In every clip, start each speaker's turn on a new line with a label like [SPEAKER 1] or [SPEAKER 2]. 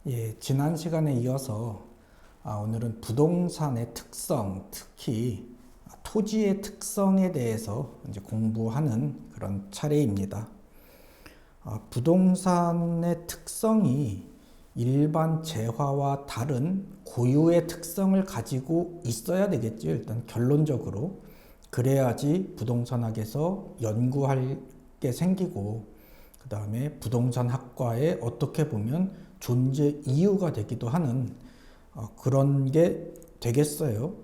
[SPEAKER 1] 예, 지난 시간에 이어서 오늘은 부동산의 특성, 특히 토지의 특성에 대해서 이제 공부하는 그런 차례입니다. 부동산의 특성이 일반 재화와 다른 고유의 특성을 가지고 있어야 되겠죠. 일단 결론적으로. 그래야지 부동산학에서 연구할 게 생기고, 그 다음에 부동산 학과에 어떻게 보면 존재 이유가 되기도 하는 그런 게 되겠어요.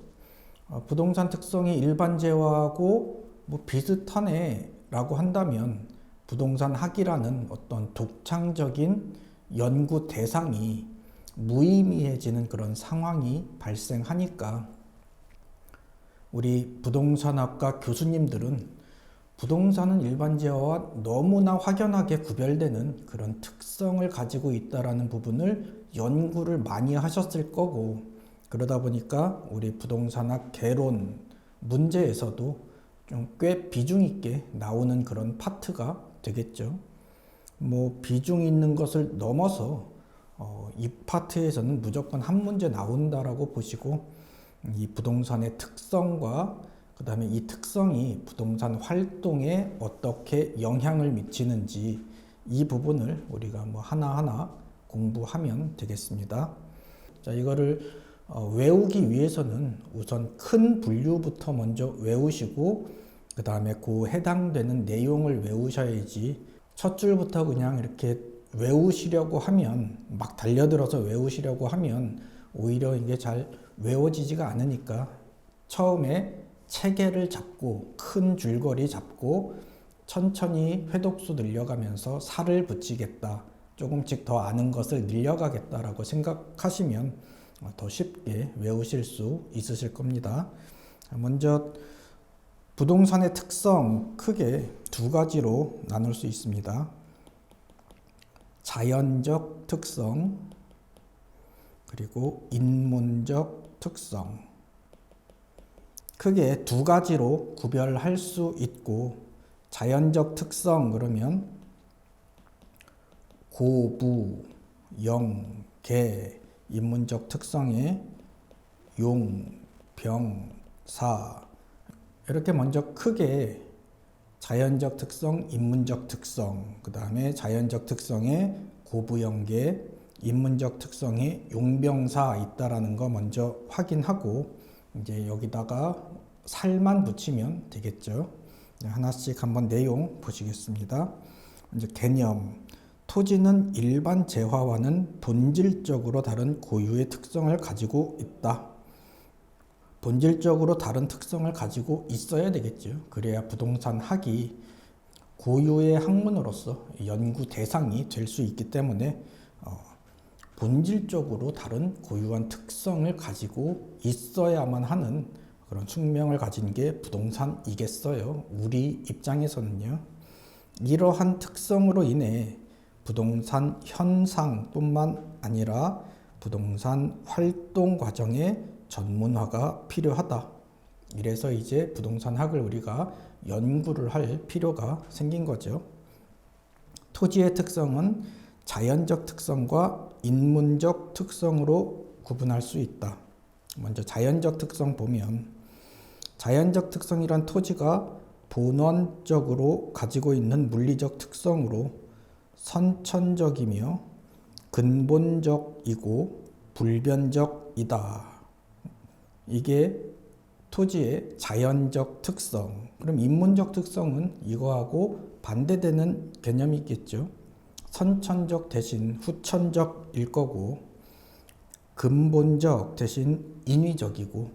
[SPEAKER 1] 부동산 특성이 일반 재화하고 뭐 비슷하네 라고 한다면 부동산 학이라는 어떤 독창적인 연구 대상이 무의미해지는 그런 상황이 발생하니까 우리 부동산학과 교수님들은 부동산은 일반 재화와 너무나 확연하게 구별되는 그런 특성을 가지고 있다라는 부분을 연구를 많이 하셨을 거고, 그러다 보니까 우리 부동산학 개론 문제에서도 좀 꽤 비중 있게 나오는 그런 파트가 되겠죠. 뭐 비중 있는 것을 넘어서 이 파트에서는 무조건 한 문제 나온다라고 보시고, 이 부동산의 특성과 그 다음에 이 특성이 부동산 활동에 어떻게 영향을 미치는지 이 부분을 우리가 뭐 하나하나 공부하면 되겠습니다. 자, 이거를 외우기 위해서는 우선 큰 분류부터 먼저 외우시고 그 다음에 그 해당되는 내용을 외우셔야지 첫 줄부터 그냥 이렇게 외우시려고 하면 막 달려들어서 외우시려고 하면 오히려 이게 잘 외워지지가 않으니까 처음에 체계를 잡고 큰 줄거리 잡고 천천히 회독수 늘려가면서 살을 붙이겠다, 조금씩 더 아는 것을 늘려가겠다라고 생각하시면 더 쉽게 외우실 수 있으실 겁니다. 먼저 부동산의 특성 크게 두 가지로 나눌 수 있습니다. 자연적 특성 그리고 인문적 특성, 크게 두 가지로 구별할 수 있고, 자연적 특성 그러면 고부, 영, 개, 인문적 특성에 용, 병, 사, 이렇게 먼저 크게 자연적 특성, 인문적 특성, 그 다음에 자연적 특성에 고부영계, 인문적 특성에 용병사 있다라는 거 먼저 확인하고 이제 여기다가 살만 붙이면 되겠죠. 하나씩 한번 내용 보시겠습니다. 이제 개념. 토지는 일반 재화와는 본질적으로 다른 고유의 특성을 가지고 있다. 본질적으로 다른 특성을 가지고 있어야 되겠죠. 그래야 부동산 학이 고유의 학문으로서 연구 대상이 될 수 있기 때문에 본질적으로 다른 고유한 특성을 가지고 있어야만 하는 그런 숙명을 가진 게 부동산이겠어요. 우리 입장에서는요. 이러한 특성으로 인해 부동산 현상뿐만 아니라 부동산 활동 과정의 전문화가 필요하다. 이래서 이제 부동산학을 우리가 연구를 할 필요가 생긴 거죠. 토지의 특성은 자연적 특성과 인문적 특성으로 구분할 수 있다. 먼저 자연적 특성 보면, 자연적 특성이란 토지가 본원적으로 가지고 있는 물리적 특성으로 선천적이며 근본적이고 불변적이다. 이게 토지의 자연적 특성. 그럼 인문적 특성은 이거하고 반대되는 개념이 있겠죠. 선천적 대신 후천적일 거고, 근본적 대신 인위적이고,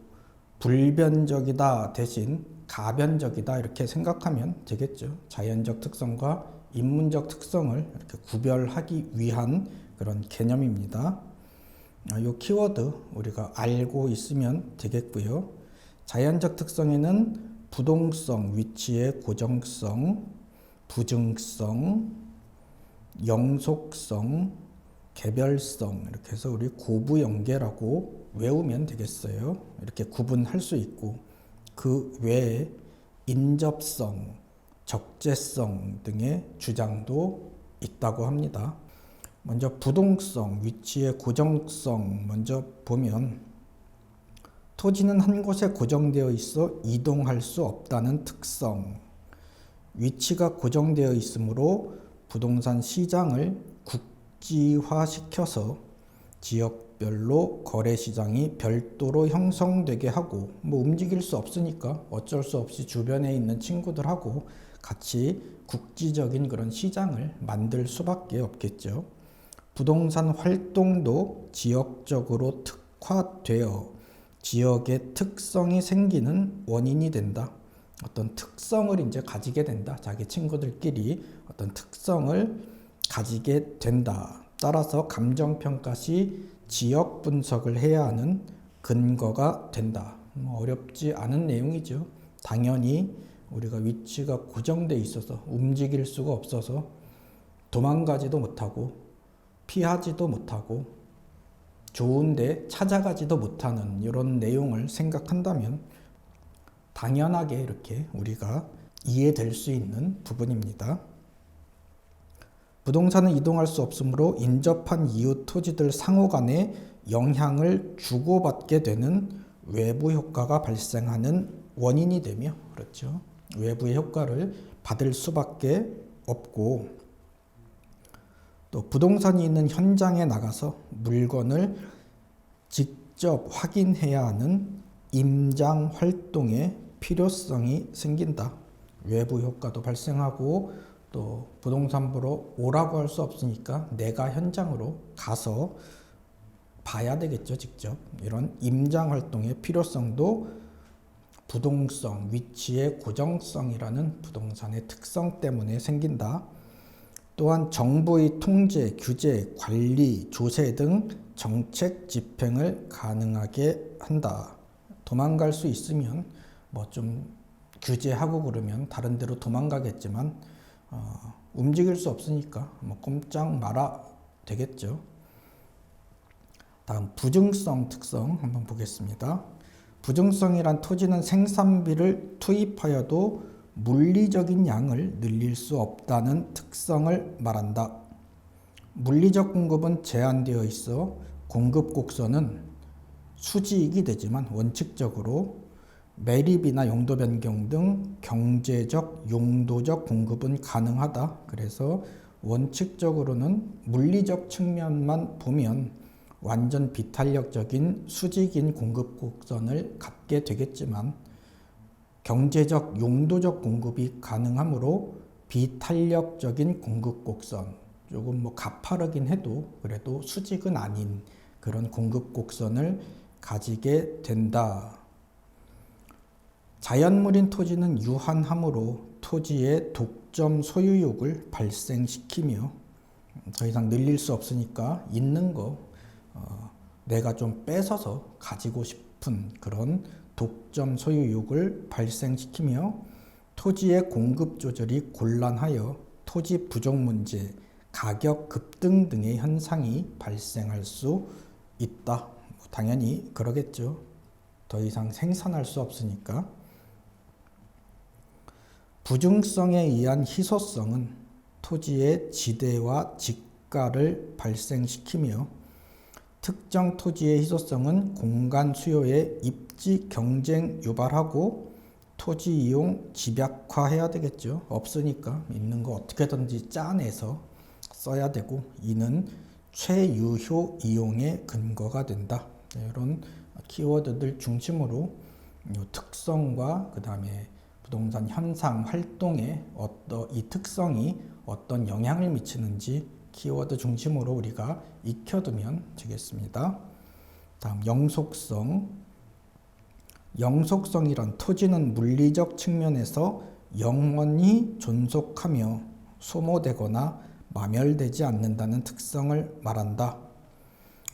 [SPEAKER 1] 불변적이다 대신 가변적이다, 이렇게 생각하면 되겠죠. 자연적 특성과 인문적 특성을 이렇게 구별하기 위한 그런 개념입니다. 이 키워드 우리가 알고 있으면 되겠고요. 자연적 특성에는 부동성, 위치의 고정성, 부증성, 영속성, 개별성, 이렇게 해서 우리 고부영계라고 외우면 되겠어요. 이렇게 구분할 수 있고, 그 외에 인접성, 적재성 등의 주장도 있다고 합니다. 먼저 부동성, 위치의 고정성 먼저 보면 토지는 한 곳에 고정되어 있어 이동할 수 없다는 특성, 위치가 고정되어 있으므로 부동산 시장을 국지화시켜서 지역별로 거래시장이 별도로 형성되게 하고 움직일 수 없으니까 어쩔 수 없이 주변에 있는 친구들하고 같이 국지적인 그런 시장을 만들 수밖에 없겠죠. 부동산 활동도 지역적으로 특화되어 지역의 특성이 생기는 원인이 된다. 어떤 특성을 이제 가지게 된다. 자기 친구들끼리 어떤 특성을 가지게 된다. 따라서 감정평가 시 지역 분석을 해야 하는 근거가 된다. 어렵지 않은 내용이죠. 당연히 우리가 위치가 고정돼 있어서 움직일 수가 없어서 도망가지도 못하고 피하지도 못하고 좋은데 찾아가지도 못하는 이런 내용을 생각한다면 당연하게 이렇게 우리가 이해될 수 있는 부분입니다. 부동산은 이동할 수 없으므로 인접한 이웃 토지들 상호 간에 영향을 주고받게 되는 외부 효과가 발생하는 원인이 되며, 그렇죠. 외부의 효과를 받을 수밖에 없고, 또 부동산이 있는 현장에 나가서 물건을 직접 확인해야 하는 임장 활동의 필요성이 생긴다. 외부 효과도 발생하고 또 부동산 보러 오라고 할 수 없으니까 내가 현장으로 가서 봐야 되겠죠, 직접. 이런 임장 활동의 필요성도 부동성, 위치의 고정성이라는 부동산의 특성 때문에 생긴다. 또한 정부의 통제, 규제, 관리, 조세 등 정책 집행을 가능하게 한다. 도망갈 수 있으면 좀 규제하고 그러면 다른 데로 도망가겠지만 움직일 수 없으니까 꼼짝 말아 되겠죠. 다음 부증성 특성 한번 보겠습니다. 부증성이란 토지는 생산비를 투입하여도 물리적인 양을 늘릴 수 없다는 특성을 말한다. 물리적 공급은 제한되어 있어 공급 곡선은 수직이 되지만 원칙적으로 매립이나 용도 변경 등 경제적, 용도적 공급은 가능하다. 그래서 원칙적으로는 물리적 측면만 보면 완전 비탄력적인 수직인 공급 곡선을 갖게 되겠지만 경제적, 용도적 공급이 가능하므로 비탄력적인 공급 곡선, 조금 가파르긴 해도 그래도 수직은 아닌 그런 공급 곡선을 가지게 된다. 자연물인 토지는 유한하므로 토지의 독점 소유욕을 발생시키며 더 이상 늘릴 수 없으니까 있는 거 내가 좀 뺏어서 가지고 싶은 그런 독점 소유욕을 발생시키며 토지의 공급 조절이 곤란하여 토지 부족 문제, 가격 급등 등의 현상이 발생할 수 있다. 당연히 그러겠죠. 더 이상 생산할 수 없으니까. 부증성에 의한 희소성은 토지의 지대와 직가를 발생시키며 특정 토지의 희소성은 공간 수요의 입지 경쟁 유발하고 토지 이용 집약화해야 되겠죠. 없으니까 있는 거 어떻게든지 짜내서 써야 되고 이는 최유효 이용의 근거가 된다. 이런 키워드들 중심으로 특성과 그 다음에 부동산 현상 활동에 이 특성이 어떤 영향을 미치는지 키워드 중심으로 우리가 익혀두면 되겠습니다. 다음 영속성. 영속성이란 토지는 물리적 측면에서 영원히 존속하며 소모되거나 마멸되지 않는다는 특성을 말한다.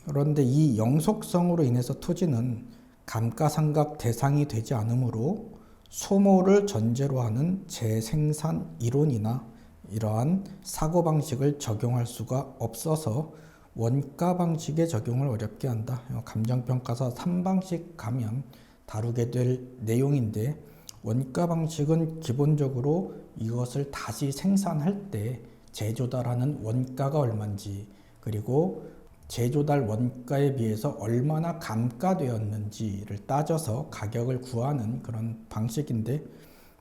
[SPEAKER 1] 그런데 이 영속성으로 인해서 토지는 감가상각 대상이 되지 않으므로 소모를 전제로 하는 재생산 이론이나 이러한 사고방식을 적용할 수가 없어서 원가 방식의 적용을 어렵게 한다. 감정평가서 3방식 가면 다루게 될 내용인데 원가 방식은 기본적으로 이것을 다시 생산할 때 재조달하는 원가가 얼마인지 그리고 제조달 원가에 비해서 얼마나 감가되었는지를 따져서 가격을 구하는 그런 방식인데,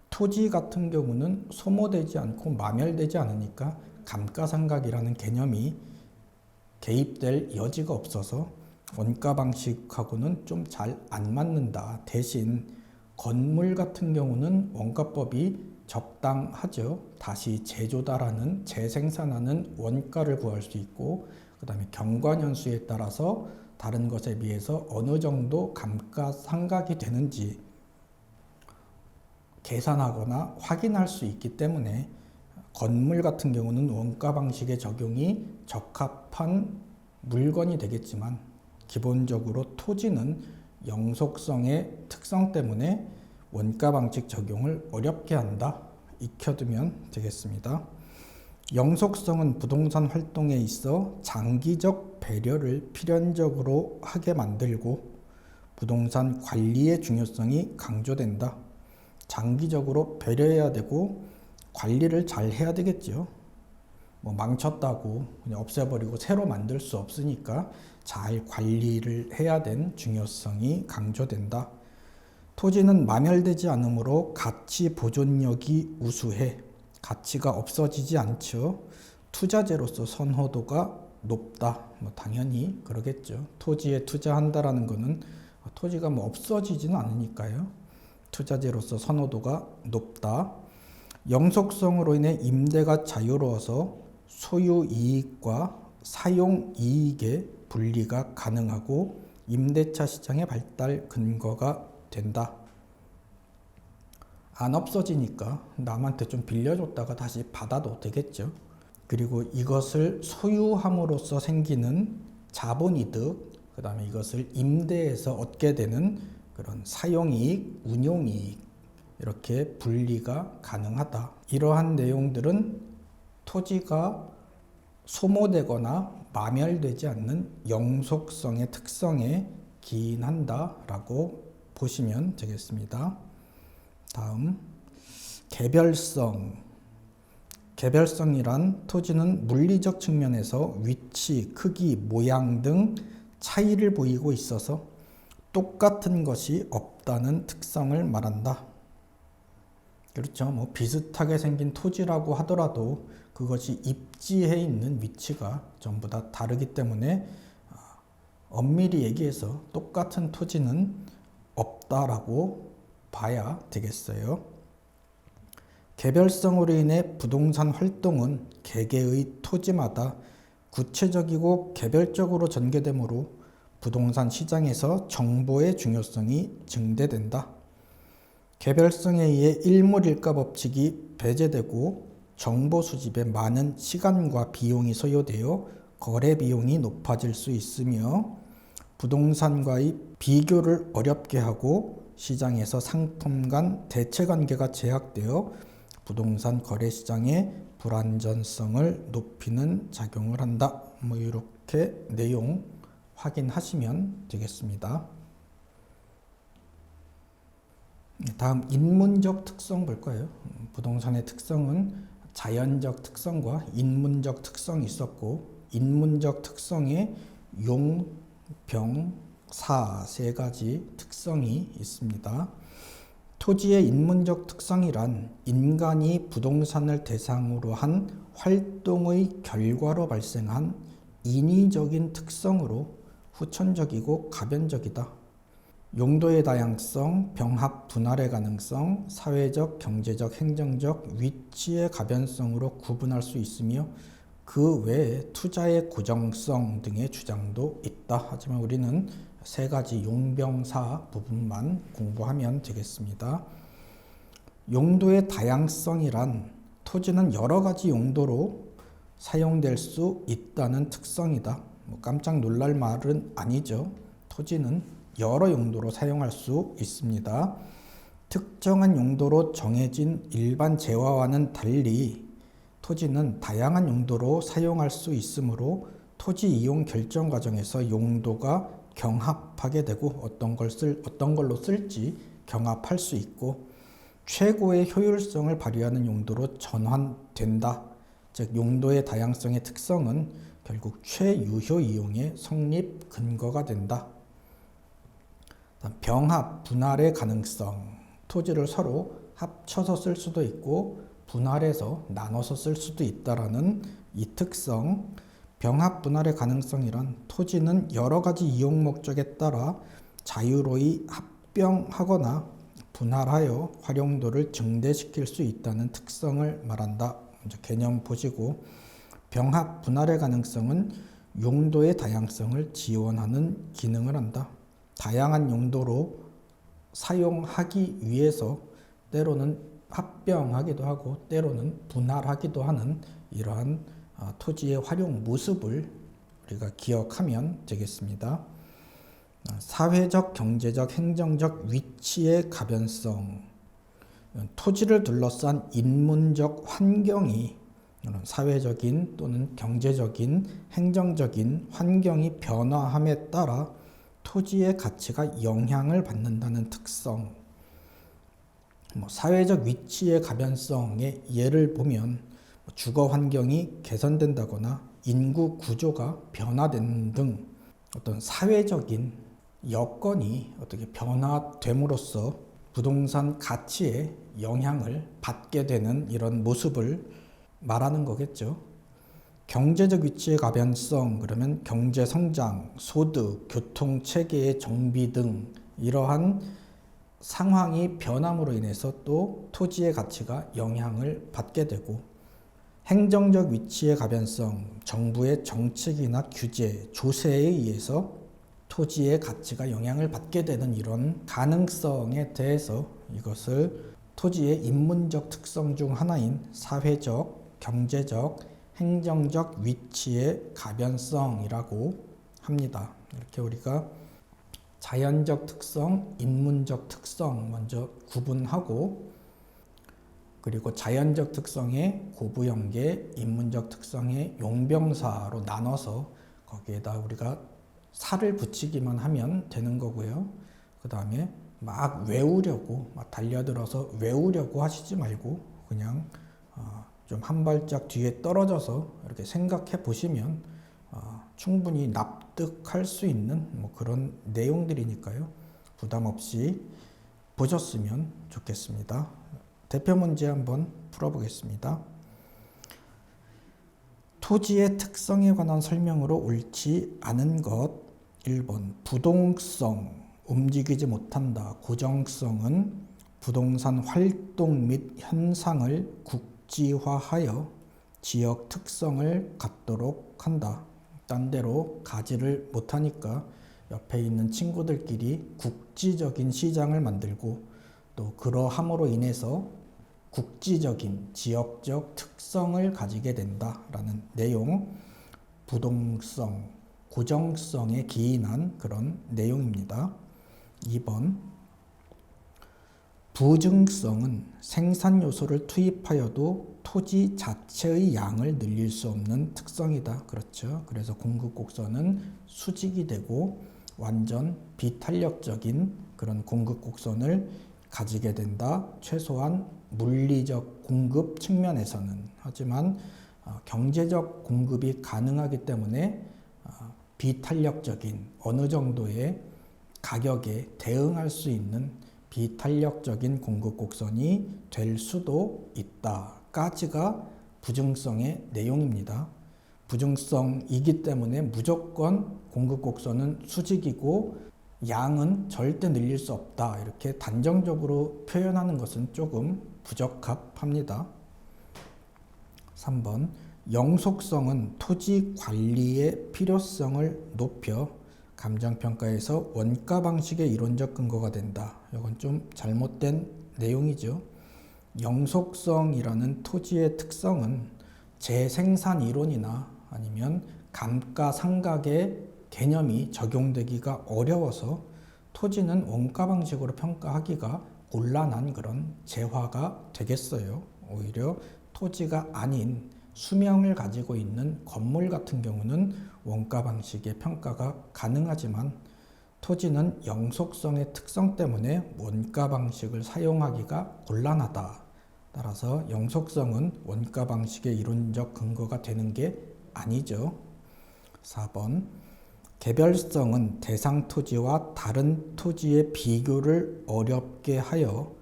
[SPEAKER 1] 토지 같은 경우는 소모되지 않고 마멸되지 않으니까 감가상각이라는 개념이 개입될 여지가 없어서 원가 방식하고는 좀 잘 안 맞는다. 대신 건물 같은 경우는 원가법이 적당하죠. 다시 제조달하는, 재생산하는 원가를 구할 수 있고, 그 다음에 경관연수에 따라서 다른 것에 비해서 어느 정도 감가상각이 되는지 계산하거나 확인할 수 있기 때문에 건물 같은 경우는 원가 방식의 적용이 적합한 물건이 되겠지만, 기본적으로 토지는 영속성의 특성 때문에 원가 방식 적용을 어렵게 한다. 익혀두면 되겠습니다. 영속성은 부동산 활동에 있어 장기적 배려를 필연적으로 하게 만들고 부동산 관리의 중요성이 강조된다. 장기적으로 배려해야 되고 관리를 잘 해야 되겠죠. 뭐 망쳤다고 그냥 없애버리고 새로 만들 수 없으니까 잘 관리를 해야 된 중요성이 강조된다. 토지는 마멸되지 않으므로 가치 보존력이 우수해. 가치가 없어지지 않죠. 투자재로서 선호도가 높다. 뭐 당연히 그러겠죠. 토지에 투자한다라는 거는 토지가 뭐 없어지지는 않으니까요. 투자재로서 선호도가 높다. 영속성으로 인해 임대가 자유로워서 소유 이익과 사용 이익의 분리가 가능하고 임대차 시장의 발달 근거가 된다. 안 없어지니까 남한테 좀 빌려줬다가 다시 받아도 되겠죠. 그리고 이것을 소유함으로써 생기는 자본이득, 그 다음에 이것을 임대해서 얻게 되는 그런 사용이익, 운용이익, 이렇게 분리가 가능하다. 이러한 내용들은 토지가 소모되거나 마멸되지 않는 영속성의 특성에 기인한다라고 보시면 되겠습니다. 다음, 개별성. 개별성이란 토지는 물리적 측면에서 위치, 크기, 모양 등 차이를 보이고 있어서 똑같은 것이 없다는 특성을 말한다. 그렇죠. 뭐 비슷하게 생긴 토지라고 하더라도 그것이 입지해 있는 위치가 전부 다 다르기 때문에 엄밀히 얘기해서 똑같은 토지는 없다라고 봐야 되겠어요. 개별성으로 인해 부동산 활동은 개개의 토지마다 구체적이고 개별적으로 전개되므로 부동산 시장에서 정보의 중요성이 증대된다. 개별성에 의해 일물일가 법칙이 배제되고 정보 수집에 많은 시간과 비용이 소요되어 거래 비용이 높아질 수 있으며 부동산과의 비교를 어렵게 하고 시장에서 상품 간 대체 관계가 제약되어 부동산 거래 시장의 불안전성을 높이는 작용을 한다. 뭐 이렇게 내용 확인하시면 되겠습니다. 다음 인문적 특성 볼 거예요. 부동산의 특성은 자연적 특성과 인문적 특성이 있었고, 인문적 특성에 용, 병, 사 세 가지 특성이 있습니다. 토지의 인문적 특성이란 인간이 부동산을 대상으로 한 활동의 결과로 발생한 인위적인 특성으로 후천적이고 가변적이다. 용도의 다양성, 병합 분할의 가능성, 사회적, 경제적, 행정적, 위치의 가변성으로 구분할 수 있으며 그 외에 투자의 고정성 등의 주장도 있다. 하지만 우리는 세 가지 용병사 부분만 공부하면 되겠습니다. 용도의 다양성이란 토지는 여러 가지 용도로 사용될 수 있다는 특성이다. 뭐 깜짝 놀랄 말은 아니죠. 토지는 여러 용도로 사용할 수 있습니다. 특정한 용도로 정해진 일반 재화와는 달리 토지는 다양한 용도로 사용할 수 있으므로 토지 이용 결정 과정에서 용도가 경합하게 되고 어떤 걸로 쓸지 경합할 수 있고 최고의 효율성을 발휘하는 용도로 전환된다. 즉 용도의 다양성의 특성은 결국 최유효 이용의 성립 근거가 된다. 병합, 분할의 가능성. 토지를 서로 합쳐서 쓸 수도 있고 분할해서 나눠서 쓸 수도 있다라는 이 특성. 병합, 분할의 가능성이란 토지는 여러 가지 이용 목적에 따라 자유로이 합병하거나 분할하여 활용도를 증대시킬 수 있다는 특성을 말한다. 먼저 개념 보시고, 병합, 분할의 가능성은 용도의 다양성을 지원하는 기능을 한다. 다양한 용도로 사용하기 위해서 때로는 합병하기도 하고 때로는 분할하기도 하는 이러한 토지의 활용 모습을 우리가 기억하면 되겠습니다. 사회적, 경제적, 행정적 위치의 가변성. 토지를 둘러싼 인문적 환경이 사회적인 또는 경제적인, 행정적인 환경이 변화함에 따라 토지의 가치가 영향을 받는다는 특성. 사회적 위치의 가변성의 예를 보면 주거 환경이 개선된다거나 인구 구조가 변화되는 등 어떤 사회적인 여건이 어떻게 변화됨으로써 부동산 가치에 영향을 받게 되는 이런 모습을 말하는 거겠죠. 경제적 위치의 가변성, 그러면 경제 성장, 소득, 교통 체계의 정비 등 이러한 상황이 변함으로 인해서 또 토지의 가치가 영향을 받게 되고, 행정적 위치의 가변성, 정부의 정책이나 규제, 조세에 의해서 토지의 가치가 영향을 받게 되는 이런 가능성에 대해서 이것을 토지의 인문적 특성 중 하나인 사회적, 경제적, 행정적 위치의 가변성이라고 합니다. 이렇게 우리가 자연적 특성, 인문적 특성 먼저 구분하고, 그리고 자연적 특성의 고부연계, 인문적 특성의 용병사로 나눠서 거기에다 우리가 살을 붙이기만 하면 되는 거고요. 그 다음에 막 외우려고, 막 달려들어서 외우려고 하시지 말고 그냥 좀 한 발짝 뒤에 떨어져서 이렇게 생각해 보시면 충분히 납득할 수 있는 그런 내용들이니까요. 부담 없이 보셨으면 좋겠습니다. 대표 문제 한번 풀어보겠습니다. 토지의 특성에 관한 설명으로 옳지 않은 것. 1번 부동성, 움직이지 못한다. 고정성은 부동산 활동 및 현상을 국지화하여 지역 특성을 갖도록 한다. 딴 데로 가지를 못하니까 옆에 있는 친구들끼리 국지적인 시장을 만들고, 또 그러함으로 인해서 국지적인 지역적 특성을 가지게 된다라는 내용. 부동성, 고정성에 기인한 그런 내용입니다. 2번 부증성은 생산 요소를 투입하여도 토지 자체의 양을 늘릴 수 없는 특성이다. 그렇죠. 그래서 공급 곡선은 수직이 되고 완전 비탄력적인 그런 공급 곡선을 가지게 된다. 최소한 물리적 공급 측면에서는. 하지만 경제적 공급이 가능하기 때문에 비탄력적인 어느 정도의 가격에 대응할 수 있는 비탄력적인 공급 곡선이 될 수도 있다까지가 부증성의 내용입니다. 부증성이기 때문에 무조건 공급 곡선은 수직이고 양은 절대 늘릴 수 없다, 이렇게 단정적으로 표현하는 것은 조금 부적합합니다. 3번 영속성은 토지 관리의 필요성을 높여 감정평가에서 원가 방식의 이론적 근거가 된다. 이건 좀 잘못된 내용이죠. 영속성이라는 토지의 특성은 재생산 이론이나 아니면 감가상각의 개념이 적용되기가 어려워서 토지는 원가 방식으로 평가하기가 곤란한 그런 재화가 되겠어요. 오히려 토지가 아닌 수명을 가지고 있는 건물 같은 경우는 원가 방식의 평가가 가능하지만 토지는 영속성의 특성 때문에 원가 방식을 사용하기가 곤란하다. 따라서 영속성은 원가 방식의 이론적 근거가 되는 게 아니죠. 4번 개별성은 대상 토지와 다른 토지의 비교를 어렵게 하여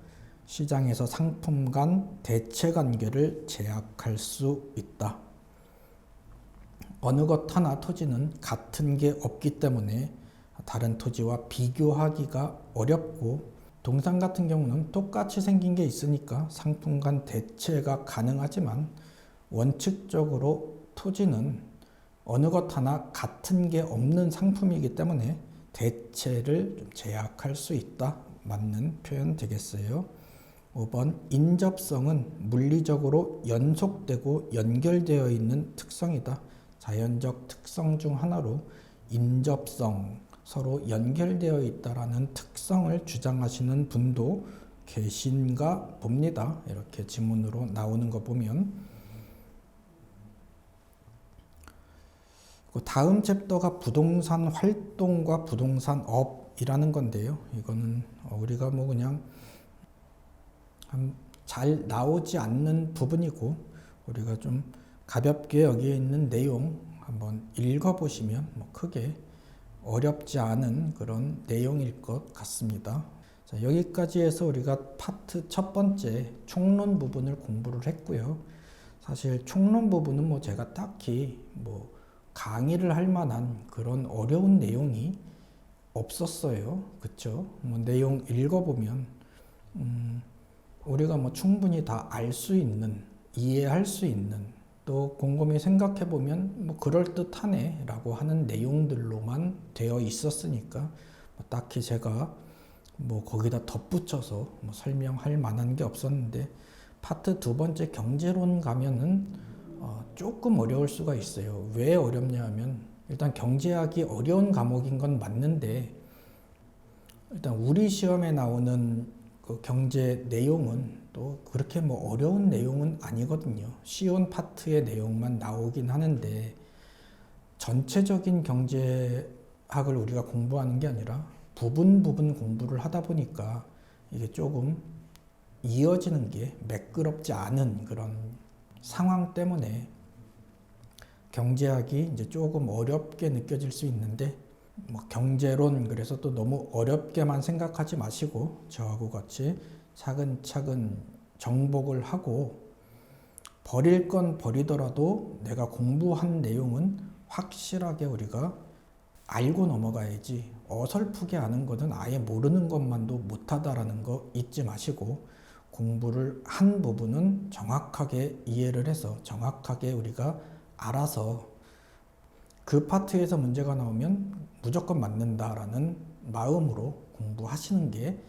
[SPEAKER 1] 시장에서 상품 간 대체 관계를 제약할 수 있다. 어느 것 하나 토지는 같은 게 없기 때문에 다른 토지와 비교하기가 어렵고, 동산 같은 경우는 똑같이 생긴 게 있으니까 상품 간 대체가 가능하지만 원칙적으로 토지는 어느 것 하나 같은 게 없는 상품이기 때문에 대체를 좀 제약할 수 있다. 맞는 표현 되겠어요. 5번 인접성은 물리적으로 연속되고 연결되어 있는 특성이다. 자연적 특성 중 하나로 인접성, 서로 연결되어 있다라는 특성을 주장하시는 분도 계신가 봅니다. 이렇게 지문으로 나오는 거 보면. 다음 챕터가 부동산 활동과 부동산 업이라는 건데요. 이거는 우리가 뭐 그냥 잘 나오지 않는 부분이고, 우리가 좀 가볍게 여기에 있는 내용 한번 읽어보시면 뭐 크게 어렵지 않은 그런 내용일 것 같습니다. 자, 여기까지 해서 우리가 파트 첫 번째 총론 부분을 공부를 했고요. 사실 총론 부분은 뭐 제가 딱히 뭐 강의를 할 만한 그런 어려운 내용이 없었어요. 그쵸? 뭐 내용 읽어보면 우리가 뭐 충분히 다 알 수 있는, 이해할 수 있는, 또 곰곰이 생각해보면 뭐 그럴듯하네 라고 하는 내용들로만 되어 있었으니까 뭐 딱히 제가 뭐 거기다 덧붙여서 뭐 설명할 만한 게 없었는데, 파트 두 번째 경제론 가면은 조금 어려울 수가 있어요. 왜 어렵냐 하면, 일단 경제학이 어려운 과목인 건 맞는데, 일단 우리 시험에 나오는 그 경제 내용은 또 그렇게 뭐 어려운 내용은 아니거든요. 쉬운 파트의 내용만 나오긴 하는데, 전체적인 경제학을 우리가 공부하는 게 아니라 부분 공부를 하다 보니까 이게 조금 이어지는 게 매끄럽지 않은 그런 상황 때문에 경제학이 이제 조금 어렵게 느껴질 수 있는데, 뭐 경제론 그래서 또 너무 어렵게만 생각하지 마시고 저하고 같이 차근차근 정복을 하고, 버릴 건 버리더라도 내가 공부한 내용은 확실하게 우리가 알고 넘어가야지, 어설프게 아는 거는 아예 모르는 것만도 못하다라는 거 잊지 마시고, 공부를 한 부분은 정확하게 이해를 해서 정확하게 우리가 알아서 그 파트에서 문제가 나오면 무조건 맞는다라는 마음으로 공부하시는 게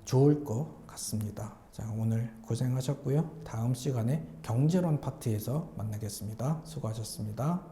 [SPEAKER 1] 좋을 것 같습니다. 자, 오늘 고생하셨고요. 다음 시간에 경제론 파트에서 만나겠습니다. 수고하셨습니다.